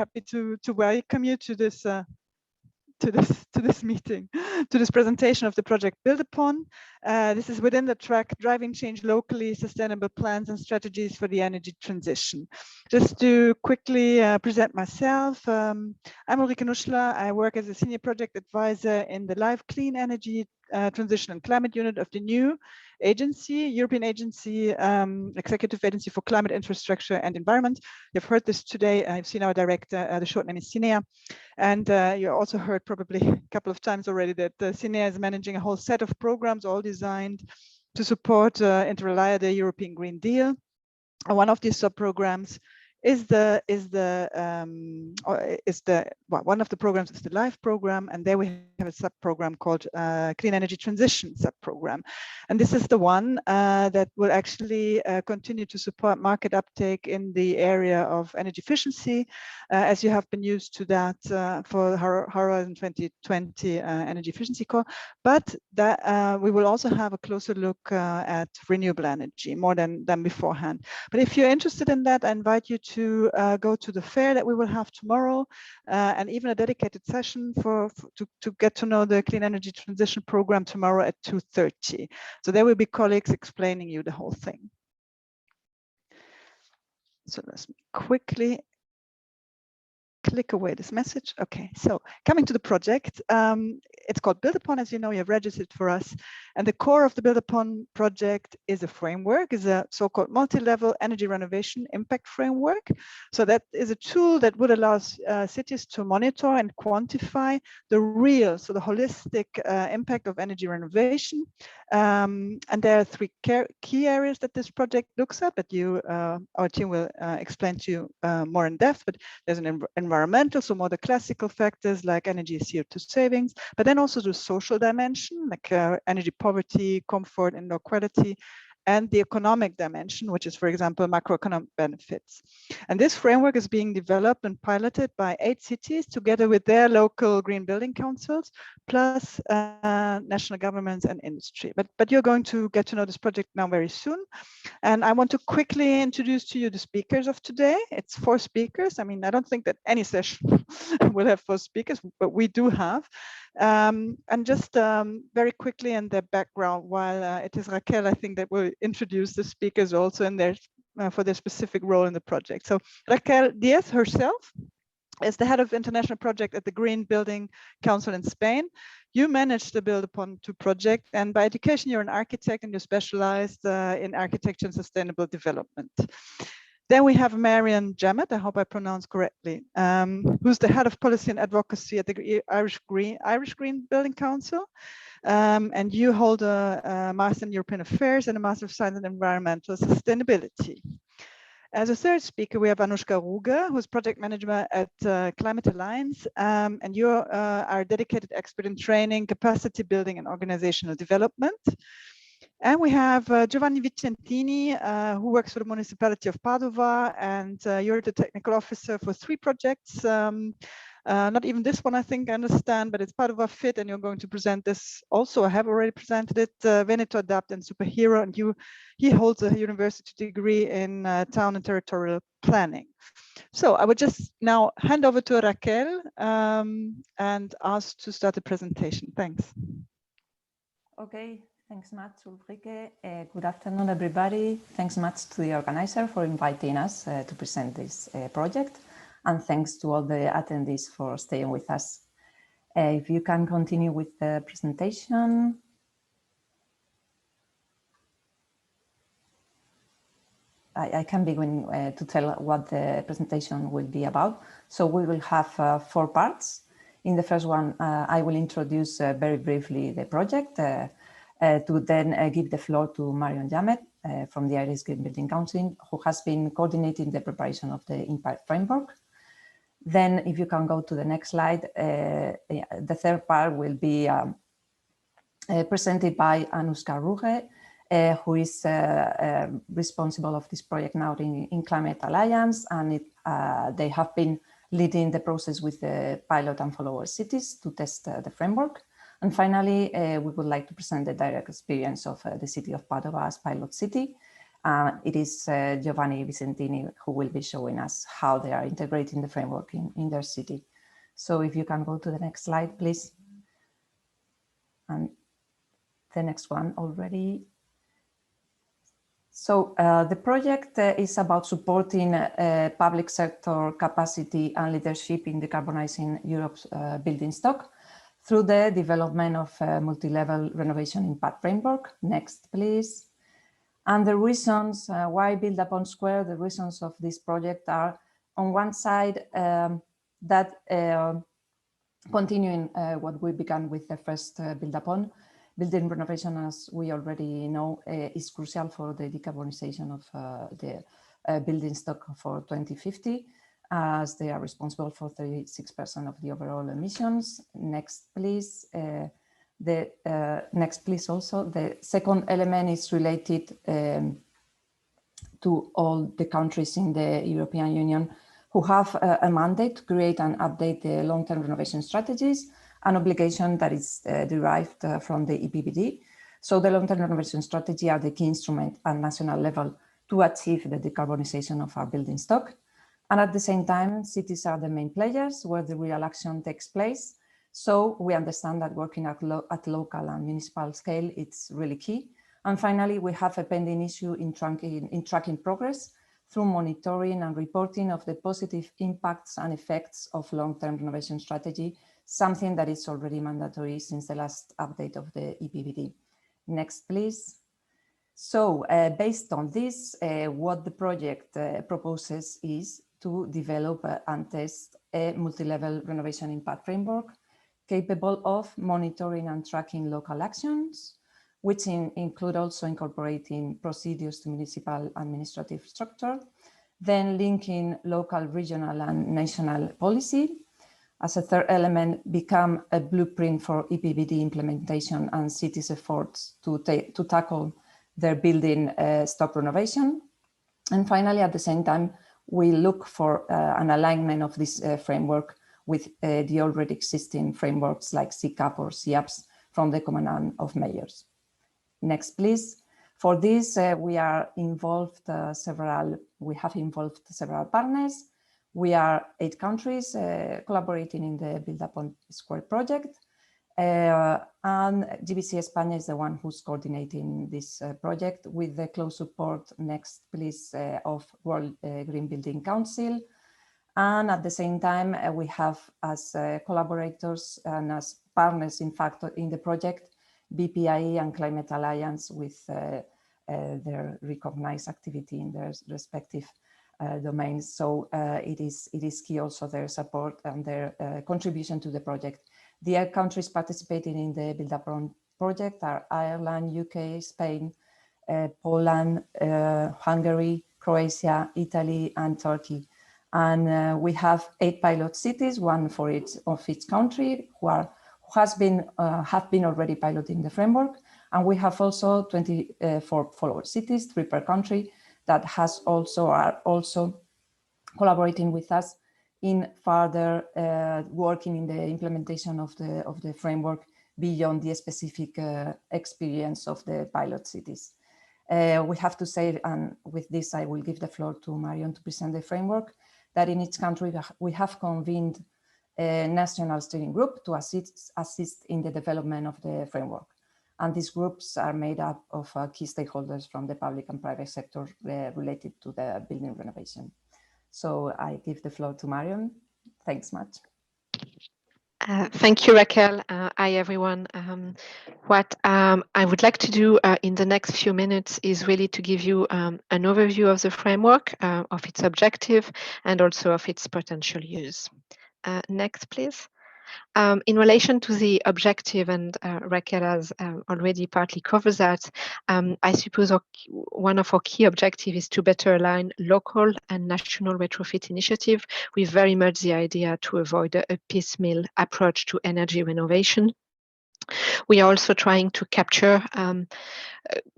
happy to welcome you to this meeting, to this presentation of the project Build Upon. This is within the track Driving Change Locally, Sustainable Plans and Strategies for the Energy Transition. Just to quickly present myself, I'm Ulrike Nuschler. I work as a Senior Project Advisor in the Live Clean Energy Transition and Climate Unit of the new agency, European Agency, Executive Agency for Climate Infrastructure and Environment. You've heard this today. I've seen our director, the short name is Cinea. And you also heard probably a couple of times already that Cinea is managing a whole set of programs, all designed to support inter alia the European Green Deal. And one of these sub-programs is one of the programs is the LIFE program, and there we have a sub-program called Clean Energy Transition sub-program. And this is the one that will actually continue to support market uptake in the area of energy efficiency, as you have been used to that for Horizon 2020 Energy Efficiency Core. But that we will also have a closer look at renewable energy more than beforehand. But if you're interested in that, I invite you to go to the fair that we will have tomorrow, and even a dedicated session to get to know the Clean Energy Transition Program tomorrow at 2:30. So there will be colleagues explaining you the whole thing. So let's quickly click away this message. Okay, so coming to the project, it's called Build Upon. As you know, you have registered for us, and the core of the Build Upon project is a framework, is a so-called multi-level energy renovation impact framework. So that is a tool that would allow cities to monitor and quantify the real, so the holistic impact of energy renovation. And there are three key areas that this project looks at, but our team will explain to you more in depth. But there's an environmental, so more the classical factors like energy, CO2 savings, but then also the social dimension, like energy poverty, comfort, indoor quality, and the economic dimension, which is, for example, macroeconomic benefits. And this framework is being developed and piloted by 8 cities together with their local green building councils, plus national governments and industry. But you're going to get to know this project now very soon. And I want to quickly introduce to you the speakers of today. It's 4 speakers. I mean, I don't think that any session will have 4 speakers, but we do have. And just very quickly in their background, while it is Raquel, I think, that will introduce the speakers also in their for their specific role in the project. So Raquel Diaz herself is the head of international project at the Green Building Council in Spain. You manage the Build Upon 2 project, and by education, you're an architect and you're specialized in architecture and sustainable development. Then we have Marian Jamet, I hope I pronounced correctly, who's the head of policy and advocacy at the Irish Green Building Council. And you hold a Master in European Affairs and a Master of Science in Environmental Sustainability. As a third speaker, we have Anushka Ruge, who's project manager at Climate Alliance, and you are a dedicated expert in training, capacity building, and organizational development. And we have Giovanni Vicentini, who works for the municipality of Padova, and you're the technical officer for 3 projects. Not even this one, I think, I understand, but it's Padova Fit, and you're going to present this also. I have already presented it, Veneto Adapt and Superhero, and he holds a university degree in town and territorial planning. So I would just now hand over to Raquel and ask to start the presentation. Thanks. Okay. Thanks much, Ulrike. Good afternoon, everybody. Thanks much to the organizer for inviting us to present this project. And thanks to all the attendees for staying with us. If you can continue with the presentation. I can begin to tell what the presentation will be about. So we will have 4 parts. In the first one, I will introduce very briefly the project, to then give the floor to Marion Jamet from the Irish Green Building Council, who has been coordinating the preparation of the impact framework. Then, if you can go to the next slide, the third part will be presented by Anushka Ruge, who is responsible of this project now in Climate Alliance, and they have been leading the process with the pilot and follower cities to test the framework. And finally, we would like to present the direct experience of the city of Padova as pilot city, It is Giovanni Vicentini who will be showing us how they are integrating the framework in their city. So if you can go to the next slide, please. And the next one already. So the project is about supporting public sector capacity and leadership in decarbonizing Europe's building stock through the development of a multi-level renovation impact framework. Next, please. And the reasons why Build Upon Square, the reasons of this project are, on one side, that continuing what we began with the first Build Upon, building renovation, as we already know, is crucial for the decarbonization of the building stock for 2050, as they are responsible for 36% of the overall emissions. Next, please. Next, please. Also, the second element is related to all the countries in the European Union who have a mandate to create and update the long-term renovation strategies, an obligation that is derived from the EPBD. So the long-term renovation strategy are the key instrument at national level to achieve the decarbonization of our building stock. And at the same time, cities are the main players where the real action takes place. So we understand that working at local and municipal scale, it's really key. And finally, we have a pending issue in tracking progress through monitoring and reporting of the positive impacts and effects of long-term renovation strategy, something that is already mandatory since the last update of the EPBD. Next, please. So based on this, what the project proposes is to develop and test a multi-level renovation impact framework capable of monitoring and tracking local actions, which include also incorporating procedures to municipal administrative structure, then linking local, regional, and national policy. As a third element, become a blueprint for EPBD implementation and cities' efforts to tackle their building stock renovation. And finally, at the same time, we look for an alignment of this framework with the already existing frameworks like SECAP or SECAPs from the Command of Mayors. Next, please. For this, we have involved several partners. We are 8 countries collaborating in the Build Upon Square project. And GBC España is the one who's coordinating this project with the close support, next please, of World Green Building Council. And at the same time, we have as collaborators and as partners, in fact, in the project, BPIE and Climate Alliance with their recognized activity in their respective domains. So it is key also their support and their contribution to the project. The countries participating in the Build Upon project are Ireland, UK, Spain, Poland, Hungary, Croatia, Italy, and Turkey. And we have 8 pilot cities, one for each of each country, who have been already piloting the framework. And we have also 24 follower cities, 3 per country, that are also collaborating with us in further working in the implementation of the framework beyond the specific experience of the pilot cities. We have to say, and with this I will give the floor to Marion to present the framework, that in each country we have convened a national steering group to assist in the development of the framework. And these groups are made up of key stakeholders from the public and private sector related to the building renovation. So I give the floor to Marion. Thanks much. Thank you, Raquel. Hi, everyone. What I would like to do in the next few minutes is really to give you an overview of the framework, of its objective, and also of its potential use. Next, please. In relation to the objective, and Raquel has already partly covered that, I suppose one of our key objectives is to better align local and national retrofit initiative with very much the idea to avoid a piecemeal approach to energy renovation. We are also trying to capture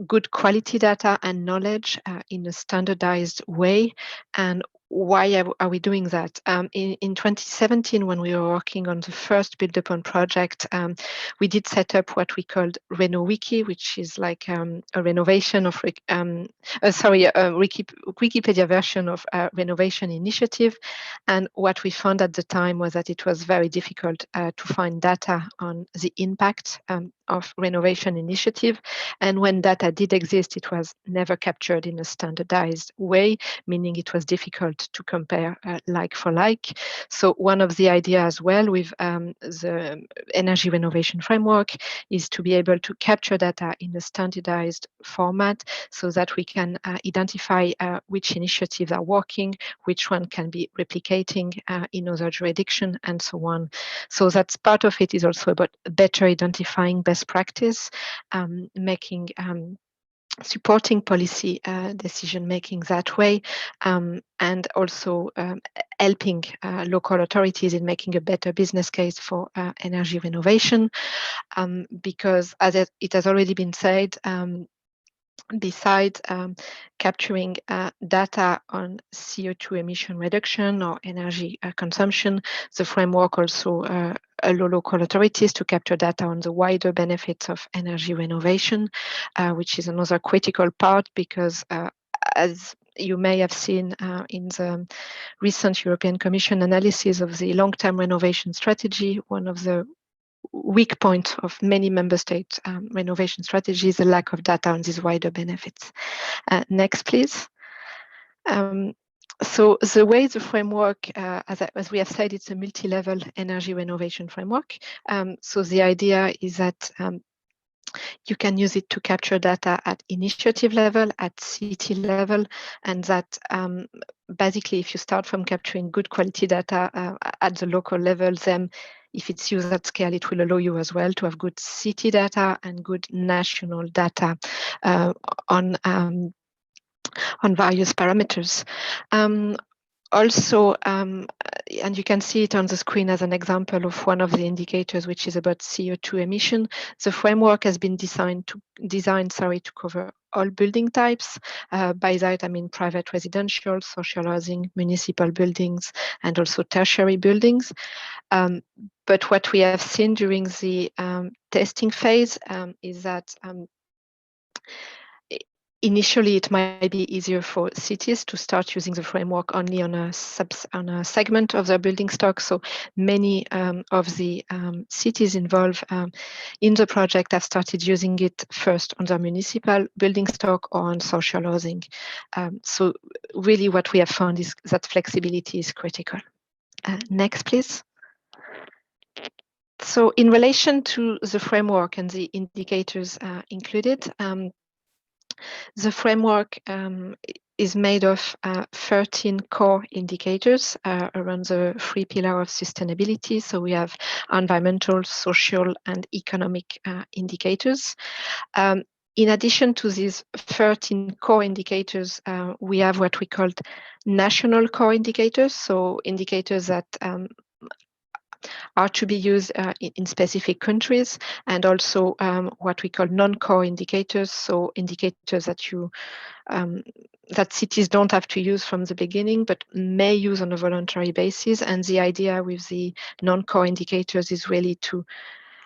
good quality data and knowledge in a standardized way, and why are we doing that? In 2017, when we were working on the first Build Upon project, we did set up what we called RenoWiki, which is like a renovation of, a Wikipedia version of a renovation initiative. And what we found at the time was that it was very difficult to find data on the impact of renovation initiative. And when data did exist, it was never captured in a standardized way, meaning it was difficult to compare like for like. So one of the ideas as well with the energy renovation framework is to be able to capture data in a standardized format so that we can identify which initiatives are working, which one can be replicating in other jurisdictions, and so on. So that's part of it is also about better identifying best practice, making supporting policy decision making that way, and also helping local authorities in making a better business case for energy renovation, because as it has already been said, besides capturing data on CO2 emission reduction or energy consumption, the framework also allow local authorities to capture data on the wider benefits of energy renovation, which is another critical part, because as you may have seen in the recent European Commission analysis of the long-term renovation strategy, one of the weak point of many member state renovation strategies, the lack of data on these wider benefits. Next, please. So the way the framework, as we have said, it's a multi-level energy renovation framework. So the idea is that you can use it to capture data at initiative level, at city level, and that basically if you start from capturing good quality data at the local level, then if it's used at scale, it will allow you as well to have good city data and good national data on various parameters. Also, and you can see it on the screen as an example of one of the indicators, which is about CO2 emission. The framework has been designed to cover all building types. By that, I mean private residential, social housing, municipal buildings, and also tertiary buildings. But what we have seen during the testing phase is that initially, it might be easier for cities to start using the framework only on a segment of their building stock. So many of the cities involved in the project have started using it first on their municipal building stock or on social housing. So really what we have found is that flexibility is critical. Next, please. So in relation to the framework and the indicators included, the framework is made of 13 core indicators around the 3 pillars of sustainability. So we have environmental, social, and economic indicators. In addition to these 13 core indicators, we have what we called national core indicators, so indicators that are to be used in specific countries, and also what we call non-core indicators, so indicators that that cities don't have to use from the beginning, but may use on a voluntary basis. And the idea with the non-core indicators is really to,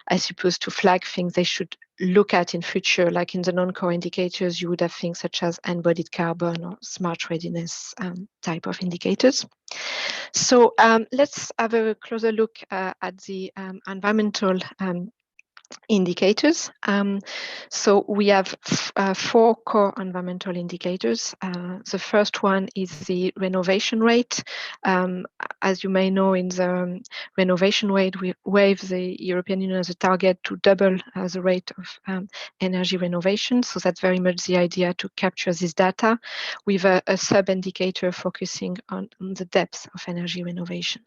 I suppose, to flag things they should look at in future. Like in the non-core indicators, you would have things such as embodied carbon or smart readiness type of indicators. So let's have a closer look at the environmental indicators. So we have 4 core environmental indicators. The first one is the renovation rate. As you may know, in the renovation rate wave, the European Union has a target to double the rate of energy renovation. So that's very much the idea, to capture this data with a sub-indicator focusing on the depth of energy renovation.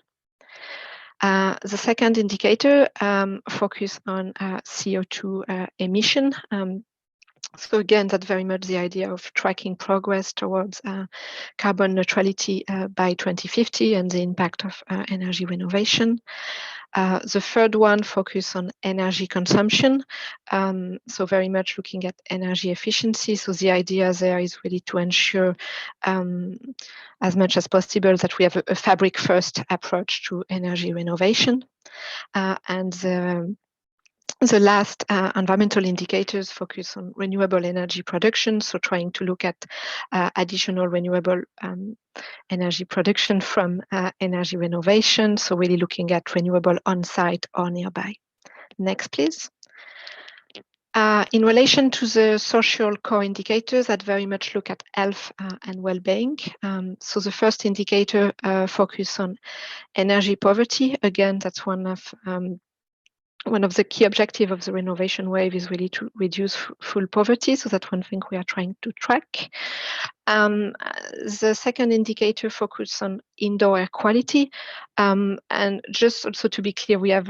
The second indicator focus on CO2 emission. So again, that's very much the idea of tracking progress towards carbon neutrality by 2050 and the impact of energy renovation. The third one focus on energy consumption, so very much looking at energy efficiency. So the idea there is really to ensure as much as possible that we have a fabric first approach to energy renovation. And the last environmental indicators focus on renewable energy production, so trying to look at additional renewable energy production from energy renovation, so really looking at renewable on-site or nearby. Next, please. In relation to the social core indicators that very much look at health and well-being, so the first indicator focus on energy poverty. Again, that's one of the key objectives of the renovation wave is really to reduce full poverty. So that's one thing we are trying to track. The second indicator focuses on indoor air quality. And just also to be clear, we have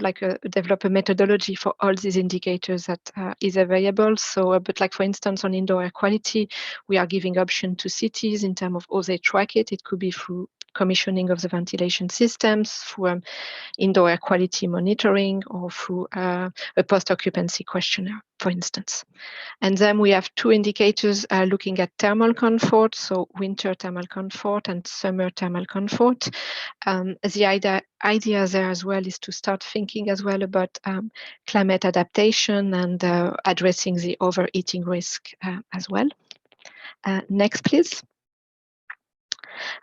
developed a methodology for all these indicators that is available. So, but like for instance, on indoor air quality, we are giving option to cities in terms of how they track it. It could be through commissioning of the ventilation systems, through indoor air quality monitoring, or through a post-occupancy questionnaire, for instance. And then we have two indicators looking at thermal comfort, so winter thermal comfort and summer thermal comfort. The idea there as well is to start thinking as well about climate adaptation and addressing the overheating risk as well. Next, please.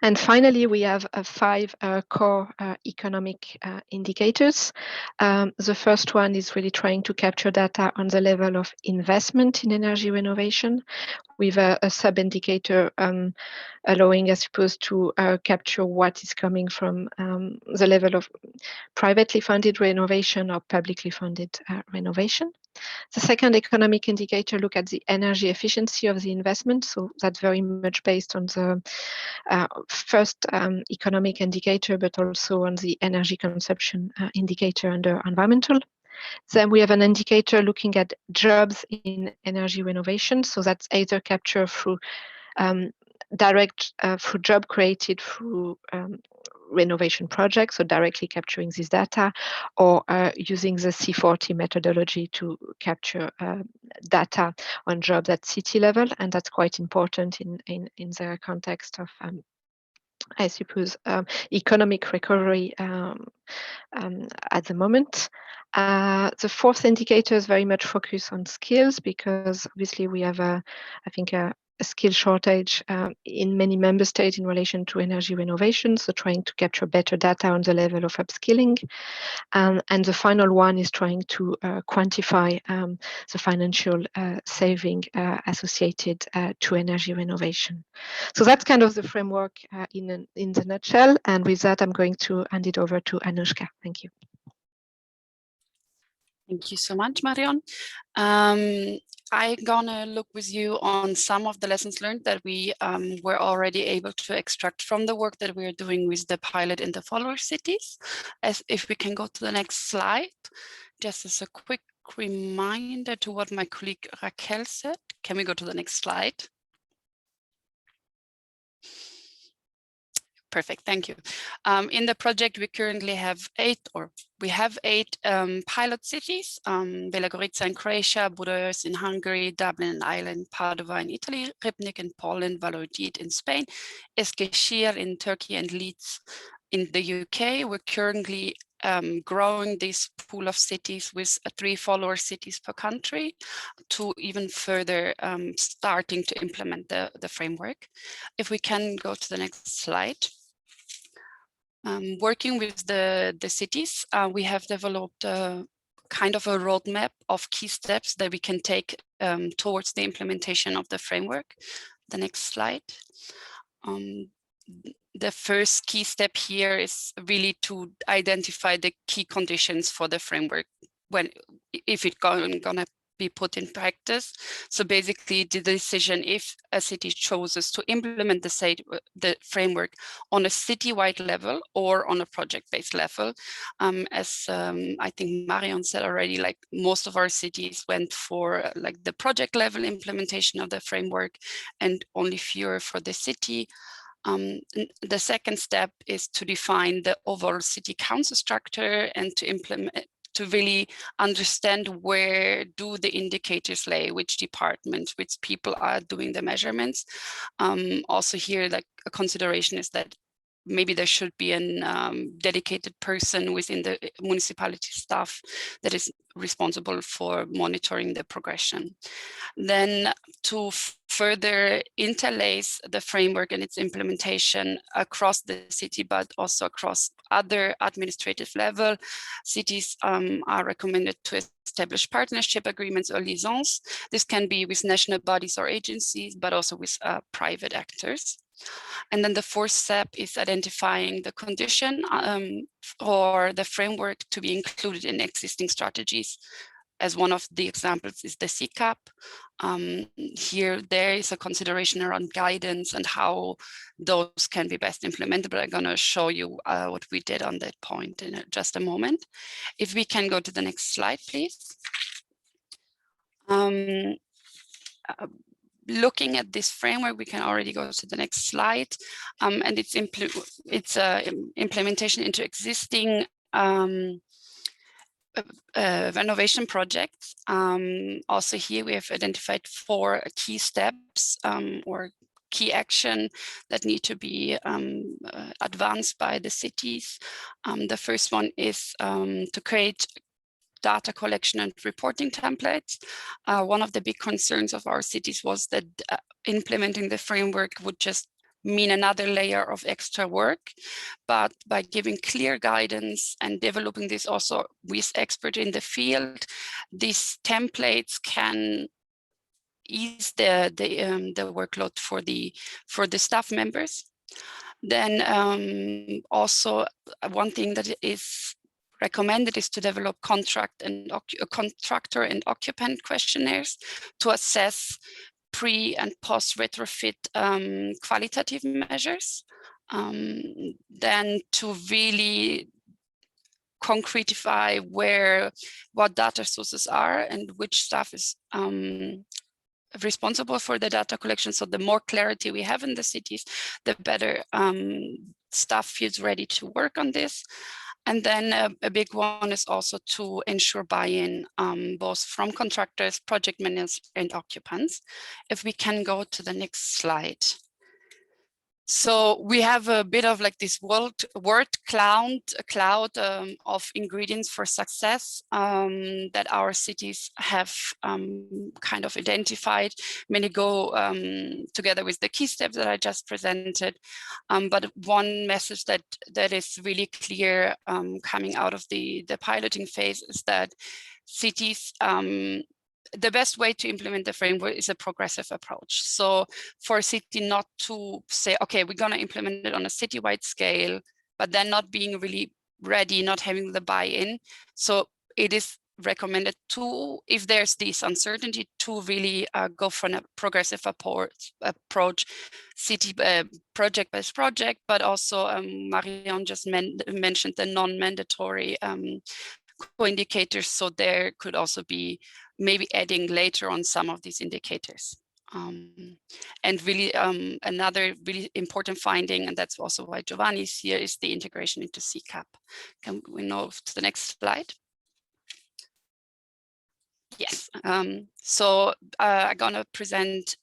And finally, we have 5 core economic indicators. The first one is really trying to capture data on the level of investment in energy renovation with a sub-indicator allowing, I suppose, to capture what is coming from the level of privately funded renovation or publicly funded renovation. The second economic indicator look at the energy efficiency of the investment. So that's very much based on the first economic indicator, but also on the energy consumption indicator under environmental. Then we have an indicator looking at jobs in energy renovation. So that's either captured through direct through job created through renovation projects, so directly capturing this data, or using the C40 methodology to capture data on jobs at city level, and that's quite important in the context of I suppose economic recovery at the moment. The fourth indicator is very much focused on skills, because obviously we have I think a skill shortage in many member states in relation to energy renovation, so trying to capture better data on the level of upskilling. And the final one is trying to quantify the financial saving associated to energy renovation. So that's kind of the framework in the nutshell. And with that, I'm going to hand it over to Anushka. Thank you. Thank you so much, Marion. I'm gonna look with you on some of the lessons learned that we were already able to extract from the work that we are doing with the pilot in the follower cities. As if we can go to the next slide, just as a quick reminder to what my colleague Raquel said. Can we go to the next slide? Perfect, thank you. In the project, we currently have 8 pilot cities, Bela Gorica in Croatia, Budaörs in Hungary, Dublin in Ireland, Padova in Italy, Ribnik in Poland, Valladolid in Spain, Eskişehir in Turkey, and Leeds in the UK. We're currently growing this pool of cities with 3 follower cities per country to even further starting to implement the framework. If we can go to the next slide. Working with the cities, we have developed kind of a roadmap of key steps that we can take towards the implementation of the framework. The next slide. The first key step here is really to identify the key conditions for the framework if it's gonna be put in practice. So basically the decision if a city chooses to implement the framework on a citywide level or on a project-based level. As I think Marion said already, like most of our cities went for like the project level implementation of the framework and only fewer for the city. The second step is to define the overall city council structure and to really understand where do the indicators lay, which departments, which people are doing the measurements. Also here, like a consideration is that maybe there should be a dedicated person within the municipality staff that is responsible for monitoring the progression. Then to further interlace the framework and its implementation across the city, but also across other administrative level, cities are recommended to establish partnership agreements or liaisons. This can be with national bodies or agencies, but also with private actors. And then the fourth step is identifying the condition for the framework to be included in existing strategies. As one of the examples is the SECAP. Here, there is a consideration around guidance and how those can be best implemented, but I'm going to show you what we did on that point in just a moment. If we can go to the next slide, please. Looking at this framework, we can already go to the next slide, and it's implementation into existing renovation projects. Also here we have identified 4 key steps or key action that need to be advanced by the cities. The first one is to create data collection and reporting templates. One of the big concerns of our cities was that implementing the framework would just mean another layer of extra work, but by giving clear guidance and developing this also with experts in the field, these templates can ease the workload for the staff members. Then also one thing that is recommended is to develop contractor and occupant questionnaires to assess pre and post retrofit qualitative measures. Then to really concretify what data sources are and which staff is responsible for the data collection. So the more clarity we have in the cities, the better staff feels ready to work on this. And then a big one is also to ensure buy-in both from contractors, project managers, and occupants. If we can go to the next slide. So we have a bit of like this word cloud of ingredients for success that our cities have kind of identified. Many go together with the key steps that I just presented. But one message that is really clear coming out of the piloting phase is that cities, the best way to implement the framework is a progressive approach. So for a city not to say, okay, we're going to implement it on a citywide scale, but then not being really ready, not having the buy-in. So it is recommended to, if there's this uncertainty, to really go for a progressive approach, city project by project, but also Marion just mentioned the non-mandatory co-indicators. So there could also be maybe adding later on some of these indicators. And really another really important finding, and that's also why Giovanni is here, is the integration into SECAP. Can we move to the next slide? Yes, so I'm gonna present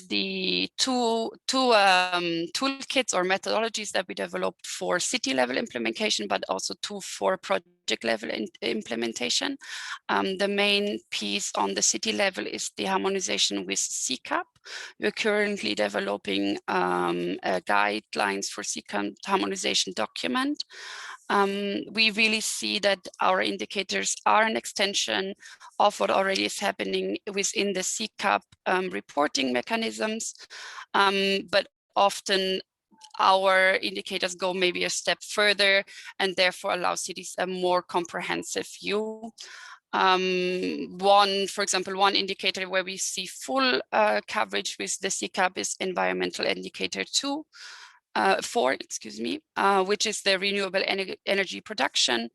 the two toolkits or methodologies that we developed for city level implementation, but also 2 for project level implementation. The main piece on the city level is the harmonization with SECAP. We're currently developing guidelines for SECAP harmonization document. We really see that our indicators are an extension of what already is happening within the SECAP reporting mechanisms, but often our indicators go maybe a step further and therefore allow cities a more comprehensive view. For example, one indicator where we see full coverage with the SECAP is environmental indicator 4, which is the renewable energy production.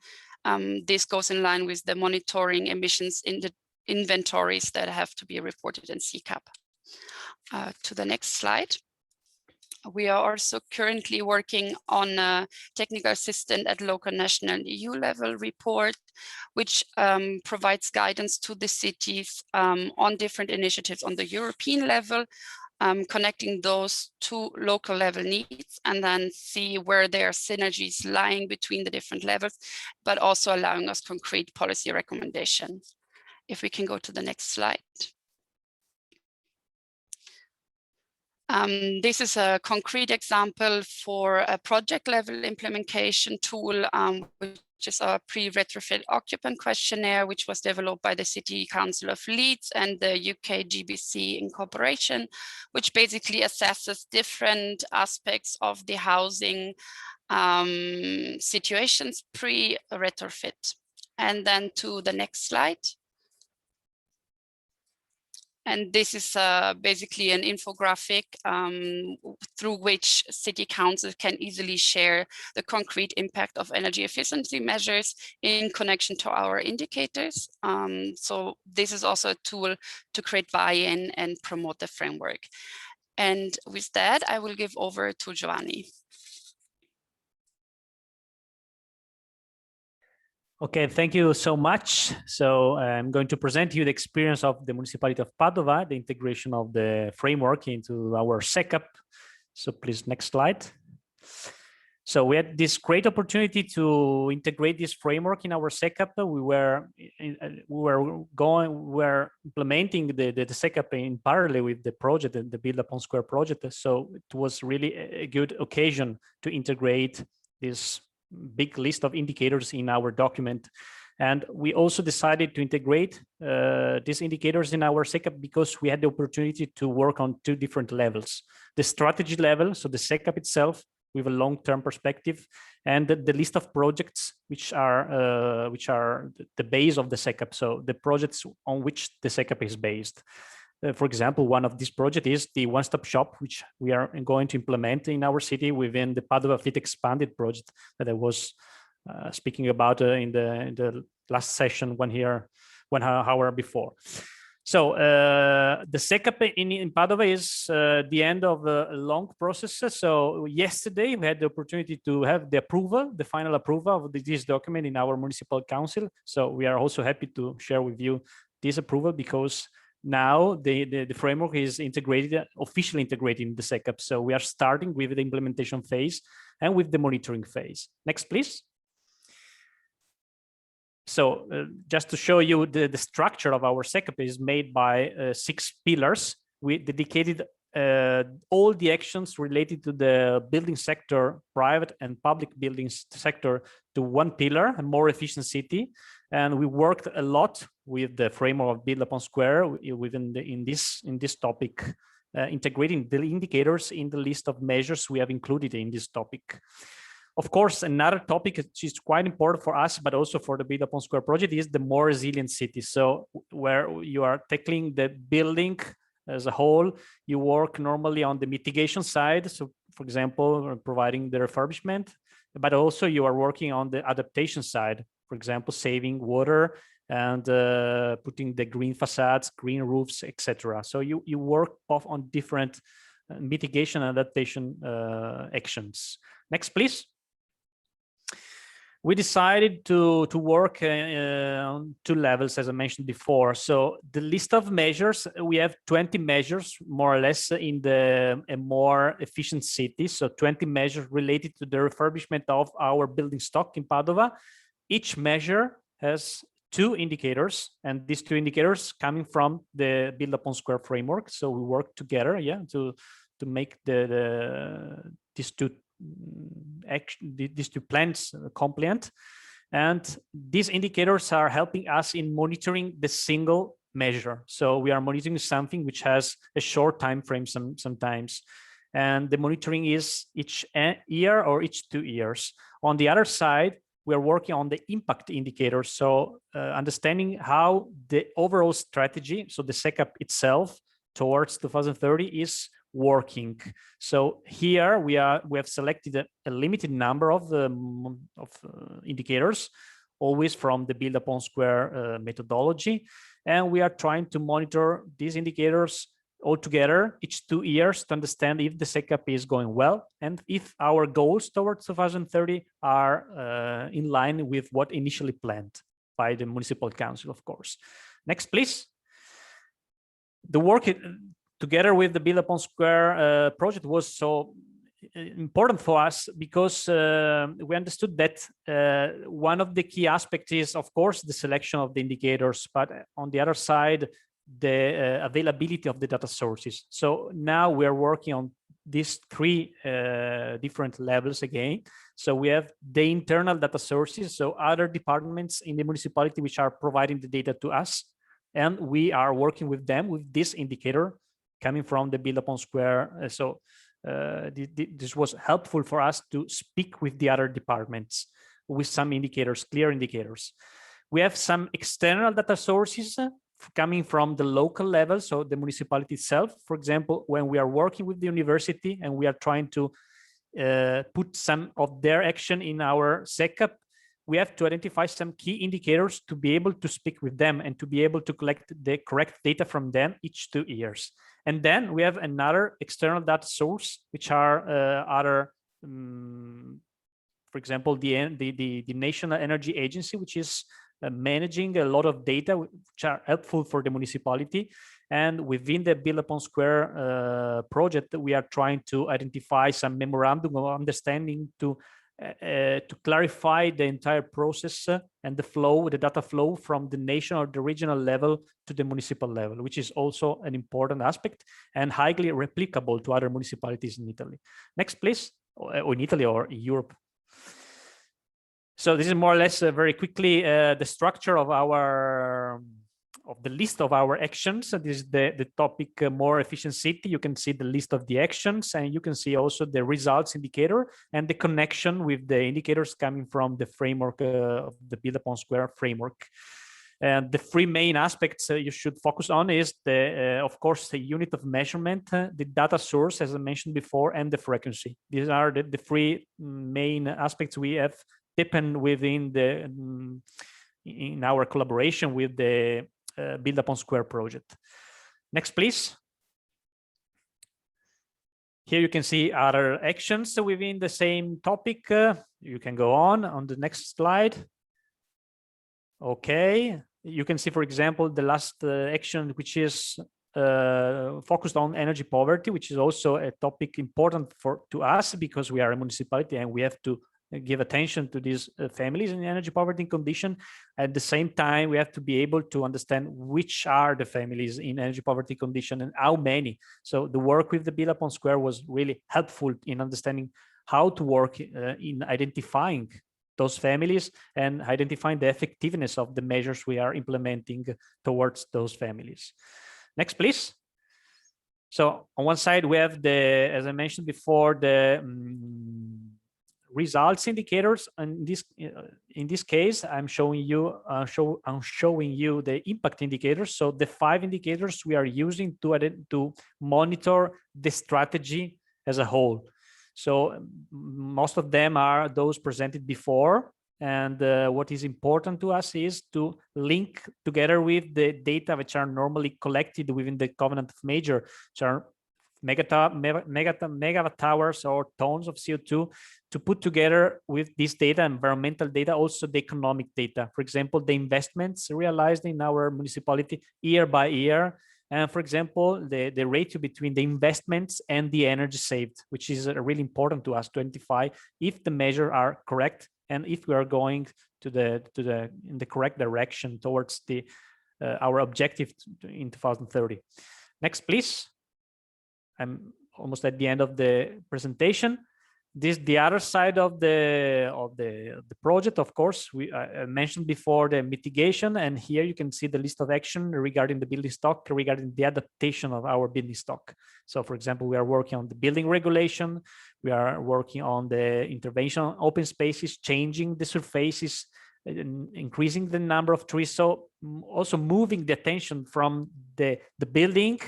This goes in line with the monitoring emissions in the inventories that have to be reported in SECAP. To the next slide. We are also currently working on a technical assistant at local, national, and EU level report, which provides guidance to the cities on different initiatives on the European level, connecting those to local level needs, and then see where there are synergies lying between the different levels, but also allowing us concrete policy recommendations. If we can go to the next slide. This is a concrete example for a project level implementation tool, which is a pre-retrofit occupant questionnaire, which was developed by the City Council of Leeds and the UK GBC in cooperation, which basically assesses different aspects of the housing situations pre-retrofit. And then to the next slide. And this is basically an infographic through which city councils can easily share the concrete impact of energy efficiency measures in connection to our indicators. So this is also a tool to create buy-in and promote the framework. And with that, I will give over to Giovanni. Okay, thank you so much. So I'm going to present you the experience of the municipality of Padova, the integration of the framework into our SECAP. So please, next slide. So we had this great opportunity to integrate this framework in our SECAP. We were implementing the SECAP in parallel with the project, the Build Upon Square project. So it was really a good occasion to integrate this big list of indicators in our document. And we also decided to integrate these indicators in our SECAP because we had the opportunity to work on two different levels. The strategy level, so the SECAP itself with a long-term perspective, and the list of projects which are the base of the SECAP, so the projects on which the SECAP is based. For example, one of these projects is the one-stop shop, which we are going to implement in our city within the Padova Fleet Expanded project that I was speaking about in the last session 1 hour before. So the SECAP in Padova is the end of a long process. So yesterday we had the opportunity to have the approval, the final approval of this document in our municipal council. So we are also happy to share with you this approval because now the framework is officially integrated in the SECAP. So we are starting with the implementation phase and with the monitoring phase. Next, please. So just to show you the structure of our SECAP is made by 6 pillars. We dedicated all the actions related to the building sector, private and public building sector, to one pillar, a more efficient city. And we worked a lot with the framework of Build Upon Square in this topic, integrating the indicators in the list of measures we have included in this topic. Of course, another topic which is quite important for us, but also for the Build Upon Square project, is the more resilient city. So where you are tackling the building as a whole, you work normally on the mitigation side. So for example, providing the refurbishment, but also you are working on the adaptation side. For example, saving water and putting the green facades, green roofs, etc. So you work off on different mitigation and adaptation actions. Next, please. We decided to work on 2 levels, as I mentioned before. So the list of measures, we have 20 measures, more or less, in a more efficient city. So 20 measures related to the refurbishment of our building stock in Padova. Each measure has 2 indicators, and these 2 indicators coming from the Build Upon Square framework. So we work together, to make these two plans compliant, and these indicators are helping us in monitoring the single measure. So we are monitoring something which has a short time frame sometimes, and the monitoring is each year or each 2 years. On the other side, we are working on the impact indicators, so understanding how the overall strategy, so the SECAP itself towards 2030, is working. So here we have selected a limited number of indicators, always from the Build Upon Square methodology, and we are trying to monitor these indicators all together each 2 years to understand if the SECAP is going well and if our goals towards 2030 are in line with what initially planned by the municipal council, of course. Next, please. The work together with the Build Upon Square project was so important for us because we understood that one of the key aspects is, of course, the selection of the indicators, but on the other side, the availability of the data sources. So now we are working on these 3 different levels again. So we have the internal data sources, so other departments in the municipality which are providing the data to us, and we are working with them with this indicator coming from the Build Upon Square. This was helpful for us to speak with the other departments with some indicators, clear indicators. We have some external data sources coming from the local level, so the municipality itself. For example, when we are working with the university and we are trying to put some of their action in our SECAP, we have to identify some key indicators to be able to speak with them and to be able to collect the correct data from them each 2 years. And then we have another external data source, which are other, for example, the National Energy Agency, which is managing a lot of data which are helpful for the municipality. And within the Build Upon Square project, we are trying to identify some memorandum of understanding to clarify the entire process and the flow, the data flow from the national or the regional level to the municipal level, which is also an important aspect and highly replicable to other municipalities in Italy. Next, please, or in Italy or in Europe. So this is more or less very quickly the structure of the list of our actions. So this is the topic more efficient city. You can see the list of the actions, and you can see also the results indicator and the connection with the indicators coming from the framework of the Build Upon Square framework. And the 3 main aspects you should focus on is of course, the unit of measurement, the data source, as I mentioned before, and the frequency. These are the 3 main aspects we have deepened within in our collaboration with the Build Upon Square project. Next, please. Here you can see other actions within the same topic. You can go on the next slide. Okay, you can see, for example, the last action, which is focused on energy poverty, which is also a topic important to us because we are a municipality and we have to give attention to these families in energy poverty condition. At the same time, we have to be able to understand which are the families in energy poverty condition and how many. So the work with the Build Upon Square was really helpful in understanding how to work in identifying those families and identifying the effectiveness of the measures we are implementing towards those families. Next, please. So on one side, we have as I mentioned before, the results indicators, and in this case I'm showing you the impact indicators. So the 5 indicators we are using to monitor the strategy as a whole. So most of them are those presented before, and what is important to us is to link together with the data which are normally collected within the covenant of major, which are megawatt hours or tons of CO2, to put together with this data, environmental data, also the economic data. For example, the investments realized in our municipality year by year. And for example, the ratio between the investments and the energy saved, which is really important to us to identify if the measures are correct and if we are going in the correct direction towards our objective in 2030. Next, please. I'm almost at the end of the presentation. This the other side of the project. Of course, I mentioned before the mitigation, and here you can see the list of action regarding the building stock, regarding the adaptation of our building stock. So, for example, we are working on the building regulation. We are working on the intervention on open spaces, changing the surfaces, increasing the number of trees. So, also moving the attention from the building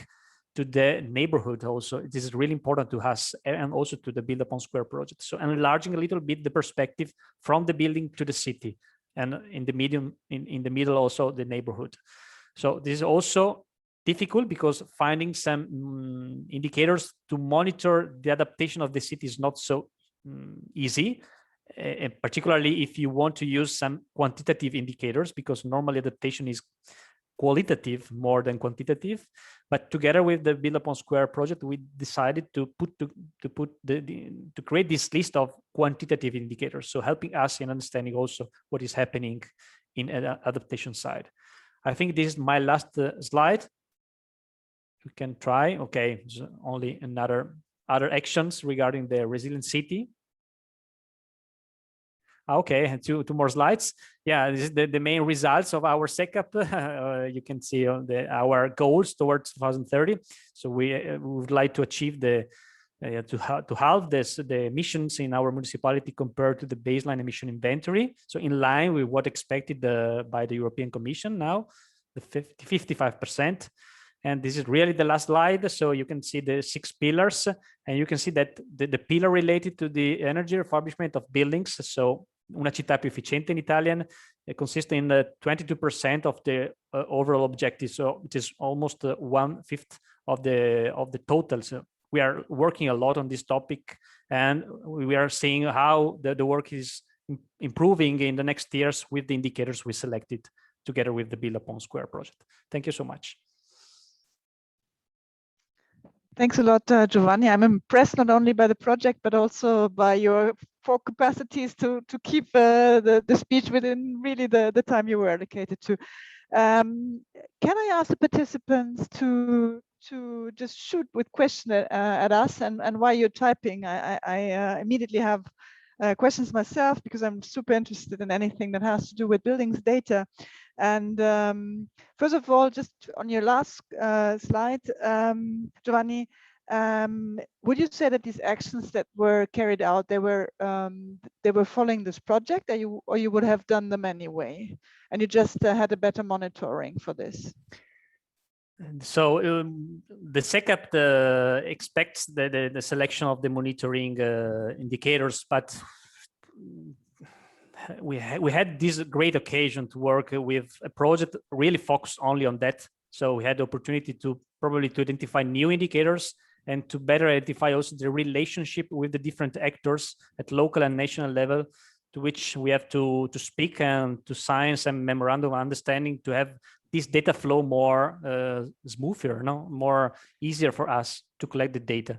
to the neighborhood. Also, this is really important to us, and also to the Build Upon Square project. So enlarging a little bit the perspective from the building to the city, and in the middle also the neighborhood. So this is also difficult because finding some indicators to monitor the adaptation of the city is not so easy, particularly if you want to use some quantitative indicators, because normally adaptation is qualitative more than quantitative. But together with the Build Upon Square project, we decided to create this list of quantitative indicators, so helping us in understanding also what is happening in adaptation side. I think this is my last slide. We can try. Okay, only other actions regarding the resilient city. Okay, two more slides. Yeah, this is the main results of our SECAP. You can see our goals towards 2030. So we would like to achieve to halve the emissions in our municipality compared to the baseline emission inventory. So in line with what expected by the European Commission now, the 55%. And this is really the last slide. So you can see the 6 pillars, and you can see that the pillar related to the energy refurbishment of buildings. So una città più efficiente in Italian consists in 22% of the overall objective. So it is almost 1/5 of the total. So we are working a lot on this topic, and we are seeing how the work is improving in the next years with the indicators we selected together with the Build Upon Square project. Thank you so much. Thanks a lot, Giovanni. I'm impressed not only by the project, but also by your 4 capacities to keep the speech within really the time you were allocated to. Can I ask the participants to just shoot with question at us, and while you're typing, I immediately have questions myself, because I'm super interested in anything that has to do with buildings data. And first of all, just on your last slide, Giovanni, would you say that these actions that were carried out, they were following this project, or you would have done them anyway, and you just had a better monitoring for this? So the SECAP expects the selection of the monitoring indicators, but we had this great occasion to work with a project really focused only on that. So we had the opportunity to identify new indicators and to better identify also the relationship with the different actors at local and national level, to which we have to speak and to sign some memorandum of understanding to have this data flow more smoother, more easier for us to collect the data.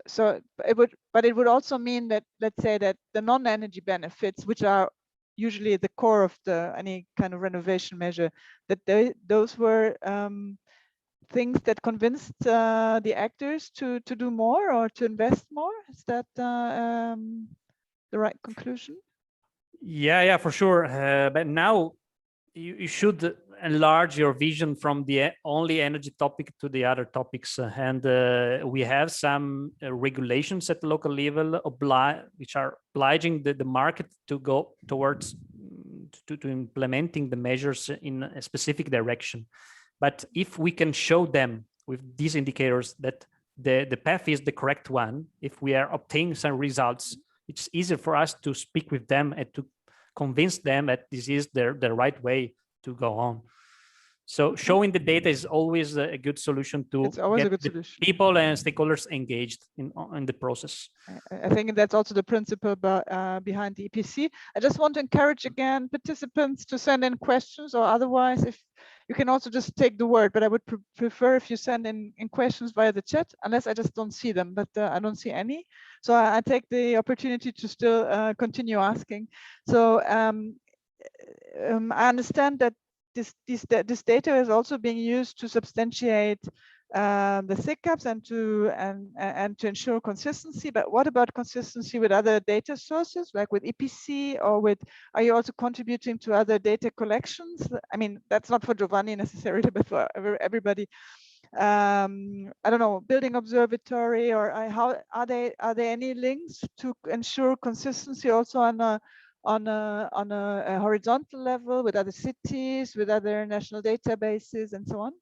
So it would also mean that, let's say, that the non-energy benefits, which are usually the core of any kind of renovation measure, that those were things that convinced the actors to do more or to invest more. Is that the right conclusion? Yeah, for sure. But now you should enlarge your vision from the only energy topic to the other topics. And we have some regulations at the local level which are obliging the market to go towards to implementing the measures in a specific direction. But if we can show them with these indicators that the path is the correct one, if we are obtaining some results, it's easier for us to speak with them and to convince them that this is the right way to go on. So showing the data is always a good solution to get people and stakeholders engaged in the process. I think that's also the principle behind the EPC. I just want to encourage again participants to send in questions, or otherwise, if you can also just take the word, but I would prefer if you send in questions via the chat, unless I just don't see them, but I don't see any. So I take the opportunity to still continue asking. So I understand that this data is also being used to substantiate the SECAPs and to ensure consistency. But what about consistency with other data sources, like with EPC, or are you also contributing to other data collections? I mean, that's not for Giovanni necessarily, but for everybody. I don't know, building observatory, or how are there any links to ensure consistency also on a horizontal level with other cities, with other national databases, and so on?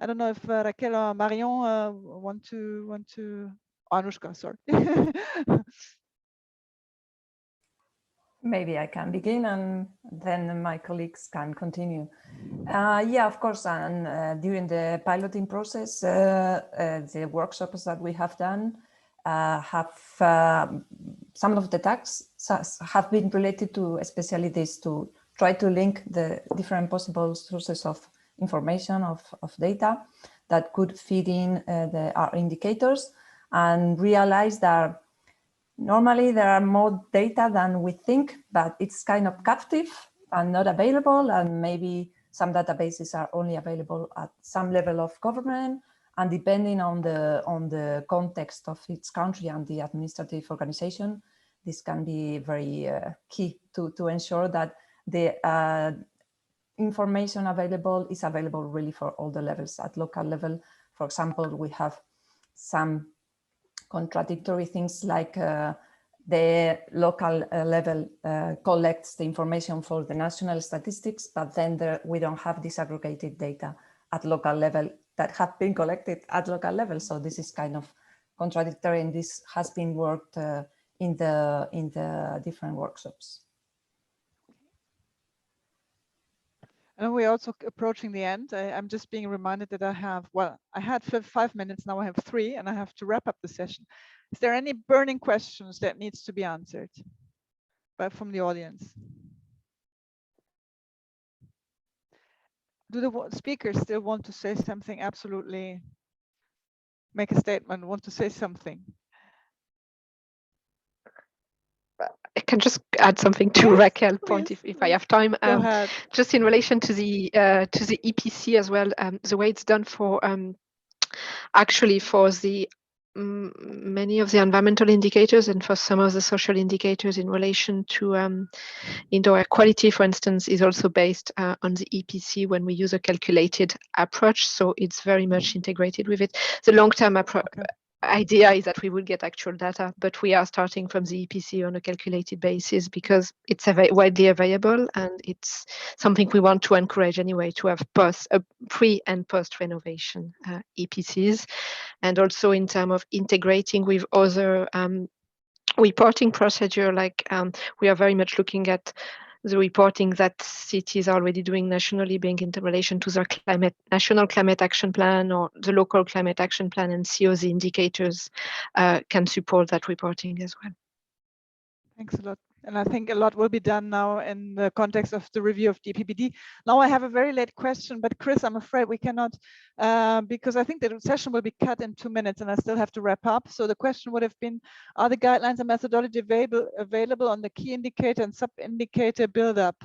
I don't know if Raquel or Marion want to. Anushka, sorry. Maybe I can begin and then my colleagues can continue. Yeah, of course. And during the piloting process, the workshops that we have done have some of the tasks have been related to especially this, to try to link the different possible sources of information, of data that could feed in our indicators, and realize that normally there are more data than we think, but it's kind of captive and not available, and maybe some databases are only available at some level of government, and depending on the context of each country and the administrative organization, this can be very key to ensure that the information available is available really for all the levels. At local level, for example, we have some contradictory things like the local level collects the information for the national statistics, but then we don't have disaggregated data at local level that have been collected at local level. So this is kind of contradictory, and this has been worked in the different workshops. And we're also approaching the end. I'm just being reminded that I had 5 minutes, now I have 3, and I have to wrap up the session. Is there any burning questions that needs to be answered from the audience? Do the speakers still want to say something? Absolutely. Make a statement, want to say something? I can just add something to Raquel's point if I have time. Go ahead. Just in relation to the EPC as well, the way it's done for actually for the many of the environmental indicators and for some of the social indicators in relation to indoor air quality, for instance, is also based on the EPC when we use a calculated approach. So it's very much integrated with it. The long-term idea is that we will get actual data, but we are starting from the EPC on a calculated basis because it's widely available, and it's something we want to encourage anyway, to have pre and post renovation EPCs. And also in terms of integrating with other reporting procedure, like we are very much looking at the reporting that cities are already doing nationally, being in relation to their national climate action plan or the local climate action plan, and COZ indicators can support that reporting as well. Thanks a lot. And I think a lot will be done now in the context of the review of the EPBD. Now I have a very late question, but Chris, I'm afraid we cannot, because I think the session will be cut in 2 minutes and I still have to wrap up. So the question would have been, are the guidelines and methodology available on the key indicator and sub-indicator build-up?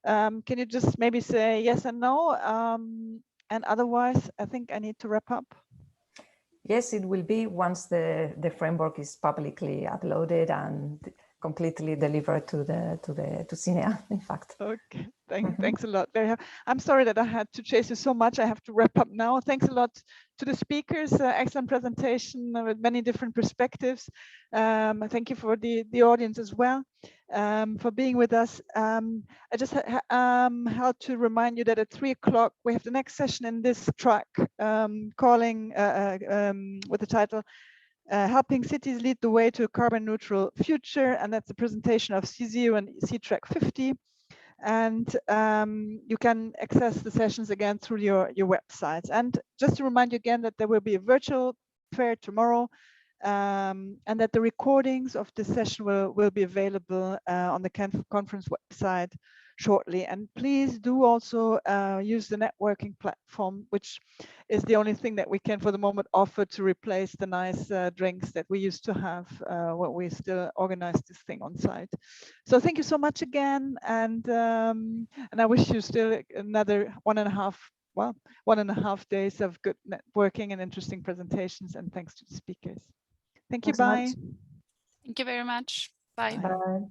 Can you just maybe say yes and no? And otherwise, I think I need to wrap up. Yes, it will be once the framework is publicly uploaded and completely delivered to CINEA, in fact. Okay, thanks a lot. I'm sorry that I had to chase you so much. I have to wrap up now. Thanks a lot to the speakers. Excellent presentation with many different perspectives. Thank you for the audience as well for being with us. I just had to remind you that at 3 o'clock we have the next session in this track, calling with the title Helping Cities Lead the Way to a Carbon Neutral Future, and that's a presentation of C0 and C-Track 50. And you can access the sessions again through your websites. And just to remind you again that there will be a virtual fair tomorrow, and that the recordings of this session will be available on the conference website shortly. And please do also use the networking platform, which is the only thing that we can for the moment offer to replace the nice drinks that we used to have when we still organize this thing on site. So thank you so much again, and I wish you still another 1.5 days of good networking and interesting presentations, and thanks to the speakers. Thank you. Bye. Thank you very much. Bye. Bye.